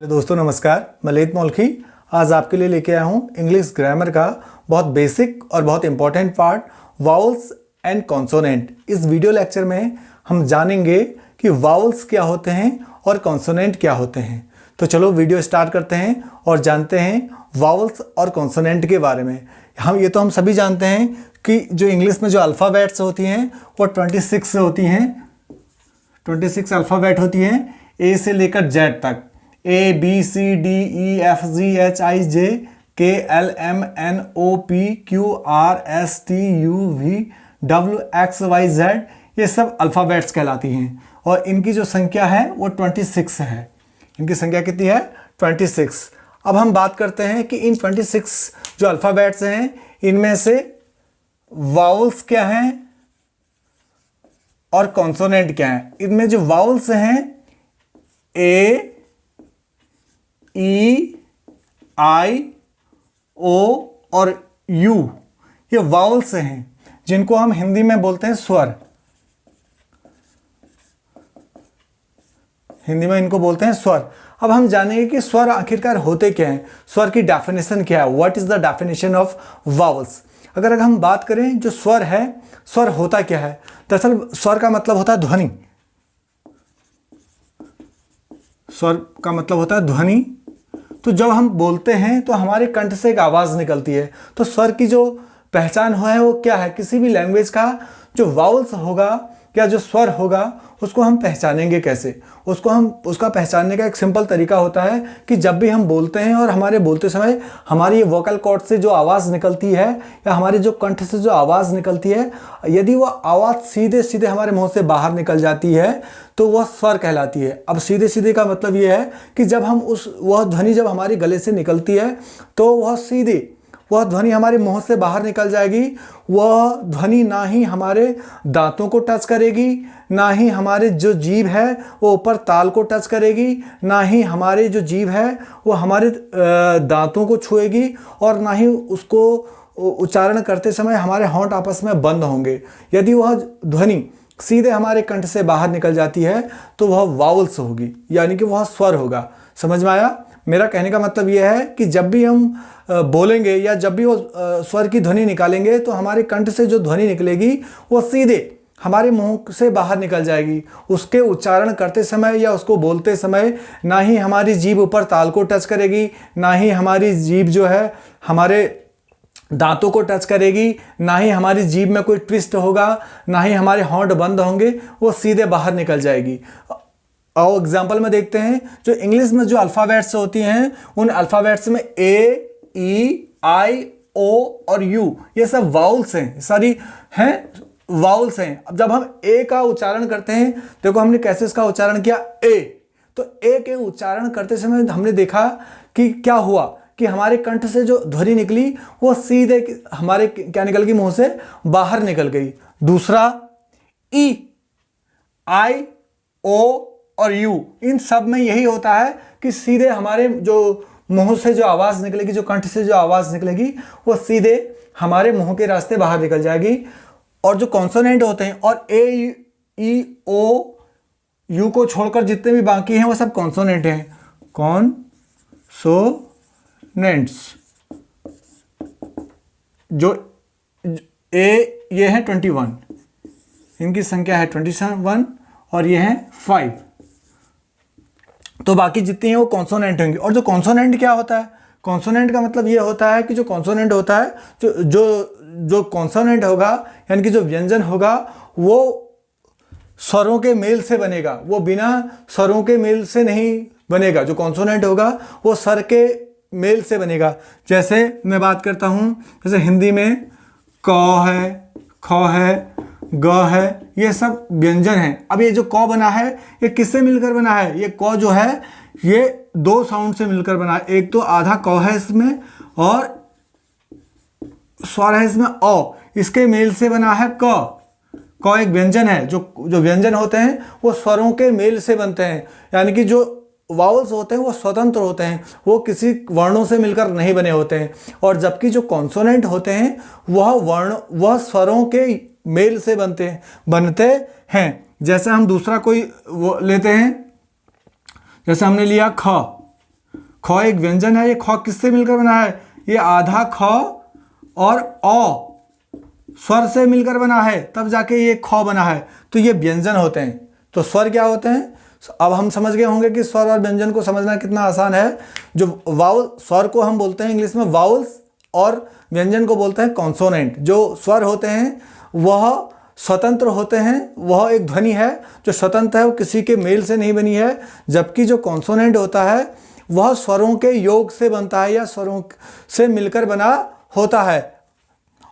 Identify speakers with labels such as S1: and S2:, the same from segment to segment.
S1: दोस्तों नमस्कार, मैं ललित मौलखी आज आपके लिए लेके आया हूँ इंग्लिश ग्रामर का बहुत बेसिक और बहुत important part vowels and consonant. इस वीडियो लेक्चर में हम जानेंगे कि वाउल्स क्या होते हैं और कॉन्सोनेंट क्या होते हैं। तो चलो वीडियो स्टार्ट करते हैं और जानते हैं वाउल्स और कॉन्सोनेंट के बारे में। हम सभी जानते हैं कि जो इंग्लिश में जो अल्फ़ाबेट्स होती हैं वो 26 होती हैं, 26 अल्फ़ाबेट होती हैं ए से लेकर जेड तक। A B C D E F G H I J K L M N O P Q R S T U V W X Y Z ये सब अल्फ़ाबेट्स कहलाती हैं और इनकी जो संख्या है वो 26 है। इनकी संख्या कितनी है? 26। अब हम बात करते हैं कि इन 26 जो अल्फ़ाबेट्स हैं इनमें से वाउल्स क्या हैं और कॉन्सोनेंट क्या हैं। इनमें जो वाउल्स हैं A ई आई ओ और यू ये वाउल्स हैं जिनको हम हिंदी में बोलते हैं स्वर। हिंदी में इनको बोलते हैं स्वर। अब हम जानेंगे कि स्वर आखिरकार होते क्या हैं, स्वर की डेफिनेशन क्या है, what is the definition of vowels. अगर हम बात करें जो स्वर है, स्वर होता क्या है। दरअसल स्वर का मतलब होता है ध्वनि। स्वर का मतलब होता है ध्वनि। तो जब हम बोलते हैं तो हमारे कंठ से एक आवाज़ निकलती है। तो स्वर की जो पहचान है वो क्या है, किसी भी लैंग्वेज का जो वाउल्स होगा या जो स्वर होगा उसको हम पहचानेंगे कैसे। उसका पहचानने का एक सिंपल तरीका होता है कि जब भी हम बोलते हैं और हमारे बोलते समय हमारी वोकल कॉर्ड से जो आवाज़ निकलती है या हमारे जो कंठ से जो आवाज़ निकलती है, यदि वो आवाज़ सीधे सीधे हमारे मुंह से बाहर निकल जाती है तो वह स्वर कहलाती है। अब सीधे सीधे का मतलब ये है कि जब हम वह ध्वनि जब हमारे गले से निकलती है तो वह ध्वनि हमारे मुंह से बाहर निकल जाएगी। वह ध्वनि ना ही हमारे दांतों को टच करेगी, ना ही हमारे जो जीभ है वो ऊपर ताल को टच करेगी, ना ही हमारे जो जीभ है वो हमारे दांतों को छुएगी, और ना ही उसको उच्चारण करते समय हमारे होंठ आपस में बंद होंगे। यदि वह ध्वनि सीधे हमारे कंठ से बाहर निकल जाती है तो वह वाउल्स होगी, यानी कि वह स्वर होगा। समझ में आया? मेरा कहने का मतलब यह है कि जब भी हम बोलेंगे या जब भी वो स्वर की ध्वनि निकालेंगे तो हमारे कंठ से जो ध्वनि निकलेगी वो सीधे हमारे मुंह से बाहर निकल जाएगी। उसके उच्चारण करते समय या उसको बोलते समय ना ही हमारी जीभ ऊपर ताल को टच करेगी, ना ही हमारी जीभ जो है हमारे दांतों को टच करेगी, ना ही हमारी जीभ में कोई ट्विस्ट होगा, ना ही हमारे होंठ बंद होंगे, वो सीधे बाहर निकल जाएगी। और एग्जाम्पल में देखते हैं जो इंग्लिश में जो अल्फ़ाबेट्स होती हैं उन अल्फ़ाबेट्स में ए ई आई ओ और यू ये सब वाउल्स हैं, सारी हैं वाउल्स हैं। अब जब हम ए का उच्चारण करते हैं, देखो हमने कैसे इसका उच्चारण किया ए, तो ए के उच्चारण करते समय हमने देखा कि क्या हुआ कि हमारे कंठ से जो ध्वनि निकली वो सीधे हमारे क्या निकल गई, मुंह से बाहर निकल गई। दूसरा ई आई ओ और यू इन सब में यही होता है कि सीधे हमारे जो मुंह से जो आवाज़ निकलेगी, जो कंठ से जो आवाज़ निकलेगी वो सीधे हमारे मुंह के रास्ते बाहर निकल जाएगी। और जो कॉन्सोनेंट होते हैं और ए ई ओ यू को छोड़कर जितने भी बाकी हैं वो सब कॉन्सोनेंट हैं, कॉन्सोनेंट्स। जो ए ये है 21, इनकी संख्या है 27 और ये है 5, तो बाकी जितनी हैं वो कॉन्सोनेंट होंगे। और जो कॉन्सोनेंट क्या होता है, कॉन्सोनेंट का मतलब ये होता है कि जो कॉन्सोनेंट होता है जो कॉन्सोनेंट होगा यानी कि जो व्यंजन होगा वो स्वरों के मेल से बनेगा, वो बिना स्वरों के मेल से नहीं बनेगा। जो कॉन्सोनेंट होगा वो स्वर के मेल से बनेगा। जैसे मैं बात करता हूँ, जैसे हिंदी में क है, ख है, ग है, ये सब व्यंजन है। अब ये जो क बना है ये किससे मिलकर बना है? ये क जो है ये दो साउंड से मिलकर बना है। एक तो आधा क है इसमें और स्वर है इसमें अ, इसके मेल से बना है क। क एक व्यंजन है। जो व्यंजन होते हैं वो स्वरों के मेल से बनते हैं, यानी कि जो वाउल्स होते हैं वो स्वतंत्र होते हैं, वो किसी वर्णों से मिलकर नहीं बने होते हैं। और जबकि जो कॉन्सोनेंट होते हैं वह स्वरों के मेल से बनते हैं। जैसे हम दूसरा कोई वो लेते हैं, जैसे हमने लिया ख, ख एक व्यंजन है। ये ख किससे मिलकर बना है? ये आधा ख और अ स्वर से मिलकर बना है, तब जाके ये ख बना है। तो ये व्यंजन होते हैं। तो स्वर क्या होते हैं? अब हम समझ गए होंगे कि स्वर और व्यंजन को समझना कितना आसान है। जो वाउल, स्वर को हम बोलते हैं इंग्लिश में वाउल्स और व्यंजन को बोलते हैं कॉन्सोनेंट। जो स्वर होते हैं वह स्वतंत्र होते हैं, वह एक ध्वनि है जो स्वतंत्र है, वो किसी के मेल से नहीं बनी है। जबकि जो कॉन्सोनेंट होता है वह स्वरों के योग से बनता है या स्वरों से मिलकर बना होता है।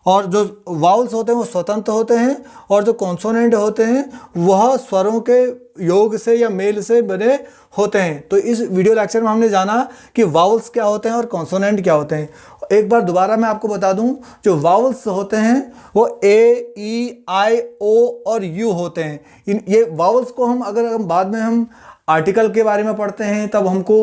S1: और जो वाउल्स होते हैं वो स्वतंत्र होते हैं और जो कॉन्सोनेंट होते हैं वह स्वरों के योग से या मेल से बने होते हैं। तो इस वीडियो लेक्चर में हमने जाना कि वाउल्स क्या होते हैं और कॉन्सोनेंट क्या होते हैं। एक बार दोबारा मैं आपको बता दूं, जो वाउल्स होते हैं वो ए, ई, आई, ओ और यू होते हैं। ये वाउल्स को हम अगर हम बाद में हम आर्टिकल के बारे में पढ़ते हैं तब हमको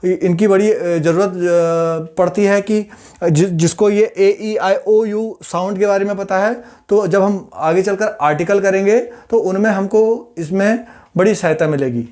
S1: इनकी बड़ी ज़रूरत पड़ती है कि जिसको ये ए, ई, आई, ओ, यू साउंड के बारे में पता है, तो जब हम आगे चलकर आर्टिकल करेंगे तो उनमें हमको इसमें बड़ी सहायता मिलेगी।